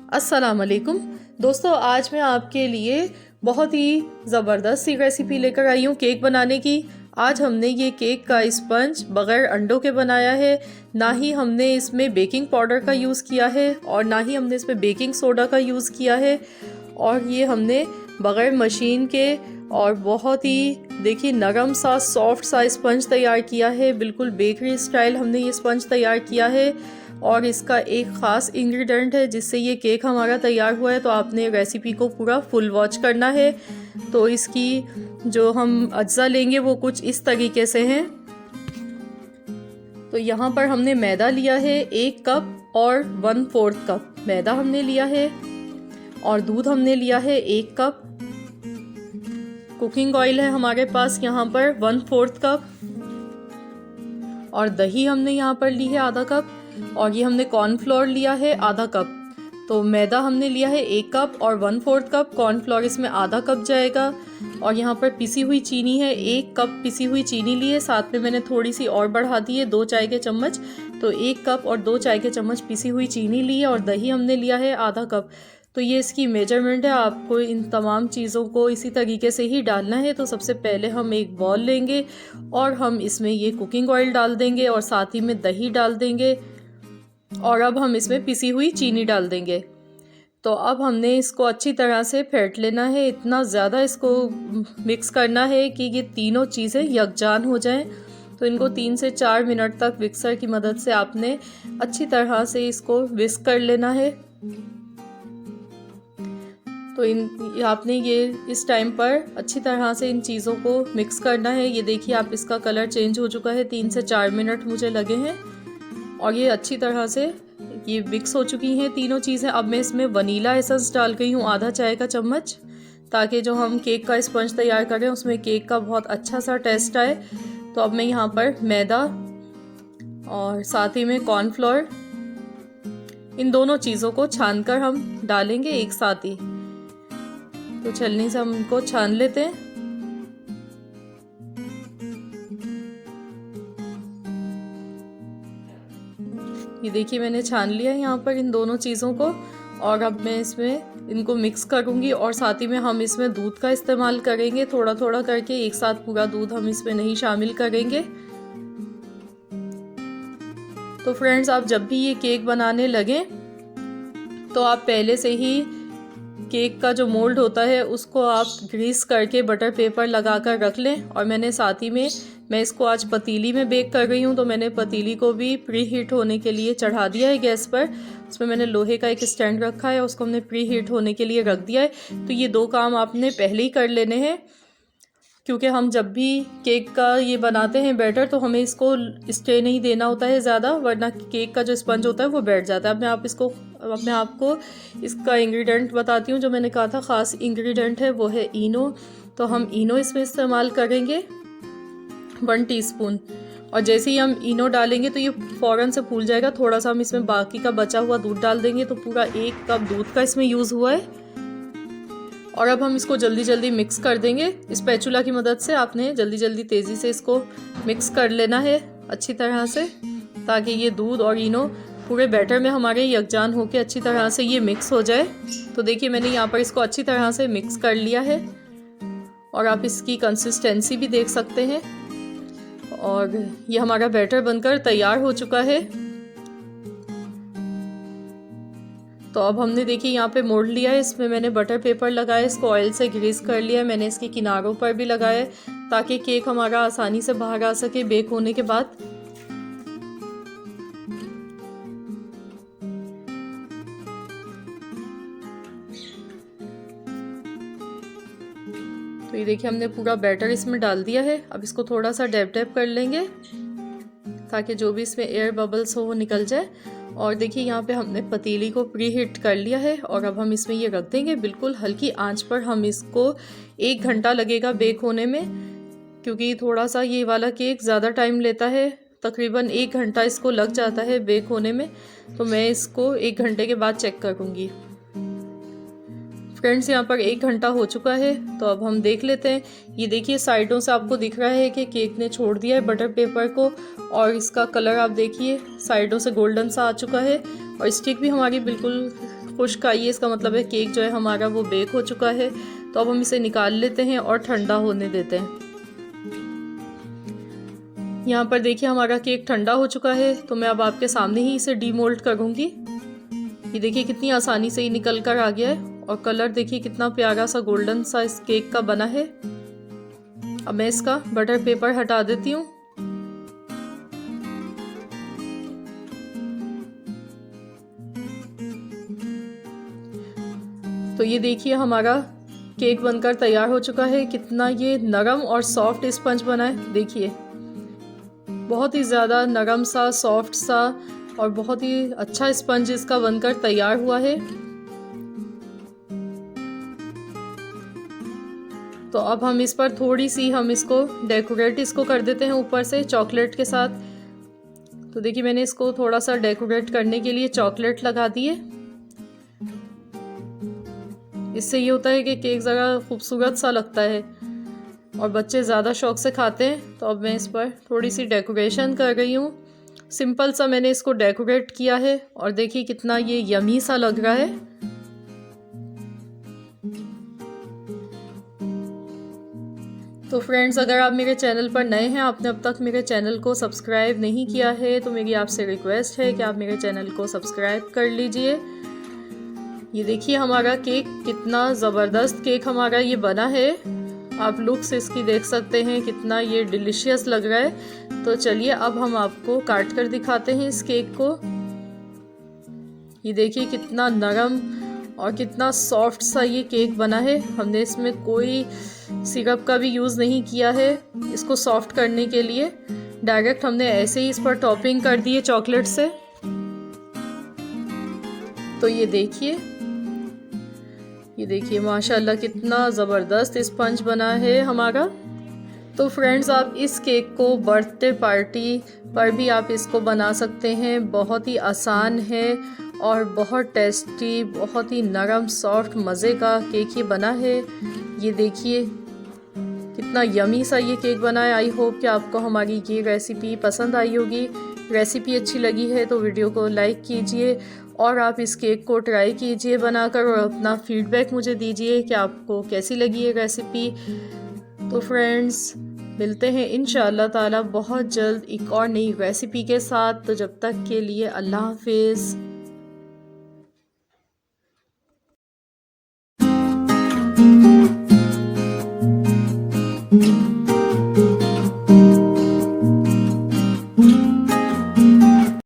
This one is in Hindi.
अस्सलाम वालेकुम दोस्तों, आज मैं आपके लिए बहुत ही ज़बरदस्त सी रेसिपी लेकर आई हूँ केक बनाने की। आज हमने ये केक का स्पंज बग़ैर अंडों के बनाया है। ना ही हमने इसमें बेकिंग पाउडर का यूज़ किया है और ना ही हमने इसमें बेकिंग सोडा का यूज़ किया है। और ये हमने बग़ैर मशीन के और बहुत ही देखिए नरम सा सॉफ्ट सा स्पंज तैयार किया है। बिल्कुल बेकरी स्टाइल हमने ये स्पंज तैयार किया है। और इसका एक ख़ास इंग्रेडिएंट है जिससे ये केक हमारा तैयार हुआ है, तो आपने रेसिपी को पूरा फुल वॉच करना है। तो इसकी जो हम अज्जा लेंगे वो कुछ इस तरीके से हैं। तो यहाँ पर हमने मैदा लिया है 1 कप और 1/4 कप मैदा हमने लिया है। और दूध हमने लिया है 1 कप। कुकिंग ऑयल है हमारे पास यहाँ पर 1/4 कप। और दही हमने यहाँ पर ली है आधा कप। और ये हमने कॉर्नफ्लोर लिया है आधा कप। तो मैदा हमने लिया है 1 कप और 1/4 कप, कॉर्नफ्लोर इसमें आधा कप जाएगा। और यहाँ पर पिसी हुई चीनी है 1 कप पिसी हुई चीनी ली है, साथ में मैंने थोड़ी सी और बढ़ा दी है 2 चाय के चम्मच। तो 1 कप और 2 चाय के चम्मच पिसी हुई चीनी ली है। और दही हमने लिया है आधा कप। तो ये इसकी मेजरमेंट है, आपको इन तमाम चीज़ों को इसी तरीके से ही डालना है। तो सबसे पहले हम एक बॉल लेंगे और हम इसमें ये कुकिंग ऑयल डाल देंगे और साथ ही में दही डाल देंगे। और अब हम इसमें पिसी हुई चीनी डाल देंगे। तो अब हमने इसको अच्छी तरह से फेंट लेना है, इतना ज़्यादा इसको मिक्स करना है कि ये तीनों चीज़ें यकजान हो जाएं। तो इनको 3 से 4 मिनट तक मिक्सर की मदद से आपने अच्छी तरह से इसको विस्क कर लेना है। तो आपने ये इस टाइम पर अच्छी तरह से इन चीज़ों को मिक्स करना है। ये देखिए आप इसका कलर चेंज हो चुका है, 3 से 4 मिनट मुझे लगे हैं। और ये अच्छी तरह से ये मिक्स हो चुकी हैं तीनों चीज़ें। अब मैं इसमें वनीला एसेंस डाल गई हूँ आधा चाय का चम्मच, ताकि जो हम केक का स्पंज तैयार करें उसमें केक का बहुत अच्छा सा टेस्ट आए। तो अब मैं यहाँ पर मैदा और साथ ही में कॉर्नफ्लोर, इन दोनों चीज़ों को छानकर हम डालेंगे एक साथ ही। तो छलनी से हम इनको छान लेते हैं। ये देखिए मैंने छान लिया है यहाँ पर इन दोनों चीज़ों को। और अब मैं इसमें इनको मिक्स करूँगी और साथ ही में हम इसमें दूध का इस्तेमाल करेंगे, थोड़ा थोड़ा करके, एक साथ पूरा दूध हम इसमें नहीं शामिल करेंगे। तो फ्रेंड्स, आप जब भी ये केक बनाने लगें तो आप पहले से ही केक का जो मोल्ड होता है उसको आप ग्रीस करके बटर पेपर लगाकर रख लें। और मैंने साथ ही में मैं इसको आज पतीली में बेक कर रही हूँ, तो मैंने पतीली को भी प्री हीट होने के लिए चढ़ा दिया है गैस पर। उसमें मैंने लोहे का एक स्टैंड रखा है, उसको हमने प्री हीट होने के लिए रख दिया है। तो ये 2 काम आपने पहले ही कर लेने हैं, क्योंकि हम जब भी केक का ये बनाते हैं बैटर तो हमें इसको स्टे नहीं देना होता है ज़्यादा, वरना केक का जो स्पंज होता है वो बैठ जाता है। अब मैं आपको इसका इंग्रेडिएंट बताती हूँ। जो मैंने कहा था ख़ास इंग्रेडिएंट है वो है इनो। तो हम इनो इसमें इस्तेमाल करेंगे 1 टीस्पून। और जैसे ही हम इनो डालेंगे तो ये फ़ौरन से फूल जाएगा। थोड़ा सा हम इसमें बाकी का बचा हुआ दूध डाल देंगे, तो पूरा 1 कप दूध का इसमें यूज़ हुआ है। और अब हम इसको जल्दी जल्दी मिक्स कर देंगे स्पैचुला की मदद से। आपने जल्दी जल्दी तेज़ी से इसको मिक्स कर लेना है अच्छी तरह से, ताकि ये दूध और इनो पूरे बैटर में हमारे यकजान होकर अच्छी तरह से ये मिक्स हो जाए। तो देखिए मैंने यहाँ पर इसको अच्छी तरह से मिक्स कर लिया है और आप इसकी कंसिस्टेंसी भी देख सकते हैं। और ये हमारा बैटर बनकर तैयार हो चुका है। तो अब हमने देखिए यहाँ पे मोड़ लिया है, इसमें मैंने बटर पेपर लगाया, इसको ऑयल से ग्रीस कर लिया है। मैंने इसके किनारों पर भी लगाया है ताकि केक हमारा आसानी से बाहर आ सके बेक होने के बाद। तो ये देखिए हमने पूरा बैटर इसमें डाल दिया है। अब इसको थोड़ा सा डैप डैप कर लेंगे ताकि जो भी इसमें एयर बबल्स हो वो निकल जाए। और देखिए यहाँ पे हमने पतीली को प्री हीट कर लिया है और अब हम इसमें ये रख देंगे बिल्कुल हल्की आंच पर। हम इसको 1 घंटा लगेगा बेक होने में, क्योंकि थोड़ा सा ये वाला केक ज़्यादा टाइम लेता है, तकरीबन 1 घंटा इसको लग जाता है बेक होने में। तो मैं इसको 1 घंटे के बाद चेक करूँगी। फ्रेंड्स यहाँ पर 1 घंटा हो चुका है, तो अब हम देख लेते हैं। ये देखिए साइडों से आपको दिख रहा है कि केक ने छोड़ दिया है बटर पेपर को, और इसका कलर आप देखिए साइडों से गोल्डन सा आ चुका है, और स्टिक भी हमारी बिल्कुल खुश्क आई है। इसका मतलब है केक जो है हमारा वो बेक हो चुका है। तो अब हम इसे निकाल लेते हैं और ठंडा होने देते हैं। यहाँ पर देखिए हमारा केक ठंडा हो चुका है, तो मैं अब आपके सामने ही इसे डीमोल्ड करूँगी। ये देखिए कितनी आसानी से ही निकल कर आ गया है, और कलर देखिए कितना प्यारा सा गोल्डन सा इस केक का बना है। अब मैं इसका बटर पेपर हटा देती हूँ। तो ये देखिए हमारा केक बनकर तैयार हो चुका है। कितना ये नरम और सॉफ्ट स्पंज बना है, देखिए बहुत ही ज़्यादा नरम सा, सॉफ्ट सा, और बहुत ही अच्छा स्पंज इसका बनकर तैयार हुआ है। तो अब हम इस पर थोड़ी सी हम इसको डेकोरेट इसको कर देते हैं ऊपर से चॉकलेट के साथ। तो देखिए मैंने इसको थोड़ा सा डेकोरेट करने के लिए चॉकलेट लगा दी है। इससे ये होता है कि केक ज़रा खूबसूरत सा लगता है और बच्चे ज़्यादा शौक से खाते हैं। तो अब मैं इस पर थोड़ी सी डेकोरेशन कर रही हूँ। सिंपल सा मैंने इसको डेकोरेट किया है, और देखिए कितना ये यमी सा लग रहा है। तो फ्रेंड्स, अगर आप मेरे चैनल पर नए हैं, आपने अब तक मेरे चैनल को सब्सक्राइब नहीं किया है, तो मेरी आपसे रिक्वेस्ट है कि आप मेरे चैनल को सब्सक्राइब कर लीजिए। ये देखिए हमारा केक, कितना ज़बरदस्त केक हमारा ये बना है। आप लुक्स इसकी देख सकते हैं, कितना ये डिलीशियस लग रहा है। तो चलिए अब हम आपको काट कर दिखाते हैं इस केक को। ये देखिए कितना नरम और कितना सॉफ्ट सा ये केक बना है। हमने इसमें कोई सिरप का भी यूज़ नहीं किया है इसको सॉफ्ट करने के लिए। डायरेक्ट हमने ऐसे ही इस पर टॉपिंग कर दी है चॉकलेट से। तो ये देखिए माशाल्लाह कितना ज़बरदस्त स्पंज बना है हमारा। तो फ्रेंड्स, आप इस केक को बर्थडे पार्टी पर भी आप इसको बना सकते हैं। बहुत ही आसान है और बहुत टेस्टी, बहुत ही नरम सॉफ्ट मज़े का केक ये बना है। ये देखिए कितना यमी सा ये केक बना है। आई होप कि आपको हमारी ये रेसिपी पसंद आई होगी। रेसिपी अच्छी लगी है तो वीडियो को लाइक कीजिए, और आप इस केक को ट्राई कीजिए बनाकर, और अपना फीडबैक मुझे दीजिए कि आपको कैसी लगी ये रेसिपी। तो फ्रेंड्स, मिलते हैं इंशाअल्लाह ताला बहुत जल्द एक और नई रेसिपी के साथ। तो जब तक के लिए अल्लाह हाफिज़।